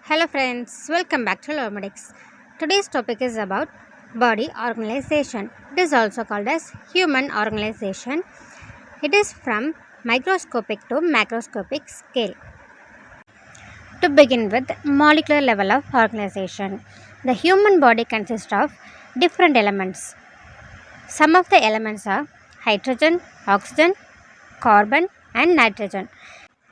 Hello friends, welcome back to Lomedics. Today's topic is about body organization. It is also called as human organization. It is from microscopic to macroscopic scale. To begin with, molecular level of organization. The human body consists of different elements. Some of the elements are hydrogen, oxygen, carbon and nitrogen.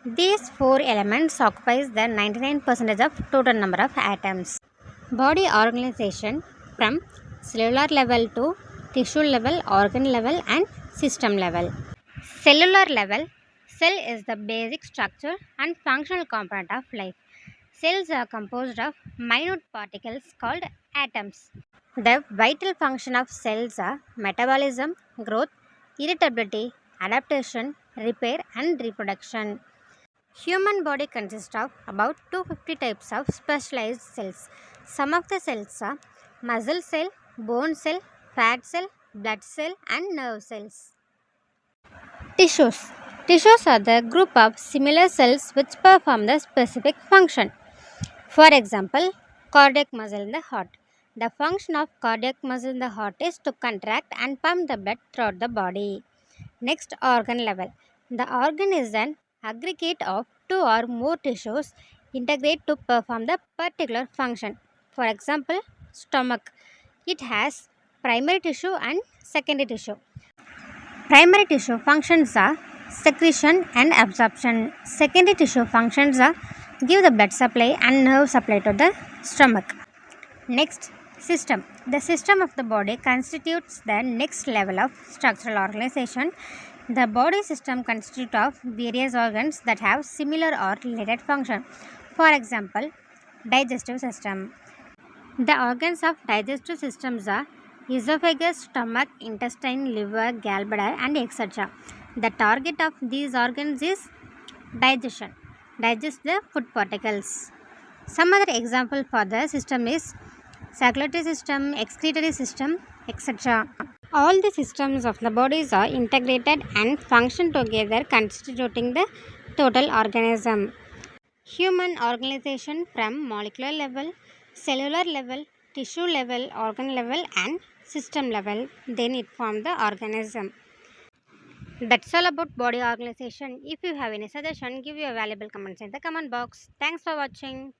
These four elements occupies the 99% of total number of atoms. Body organization from cellular level to tissue level, organ level and system level. Cellular level, cell is the basic structure and functional component of life. Cells are composed of minute particles called atoms. The vital function of cells are metabolism, growth, irritability, adaptation, repair and reproduction. Human body consists of about 250 types of specialized cells. Some of the cells are muscle cell, bone cell, fat cell, blood cell and nerve cells. Tissues. Tissues are the group of similar cells which perform the specific function. For example, cardiac muscle in the heart. The function of cardiac muscle in the heart is to contract and pump the blood throughout the body. Next, organ level. The organ is an aggregate of two or more tissues integrate to perform the particular function. For example, stomach. It has primary tissue and secondary tissue. Primary tissue functions are secretion and absorption. Secondary tissue functions are give the blood supply and nerve supply to the stomach. Next, system. The system of the body constitutes the next level of structural organization. The body system consists of various organs that have similar or related function. For example, digestive system. The organs of digestive systems are esophagus, stomach, intestine, liver, gallbladder and etc. The target of these organs is digestion. Digest the food particles. Some other example for the system is circulatory system, excretory system, etc. All the systems of the bodies are integrated and function together constituting the total organism. Human organization from molecular level, cellular level, tissue level, organ level and system level, then it forms the organism. That's all about body organization. If you have any suggestion, give your valuable comments in the comment box. Thanks for watching.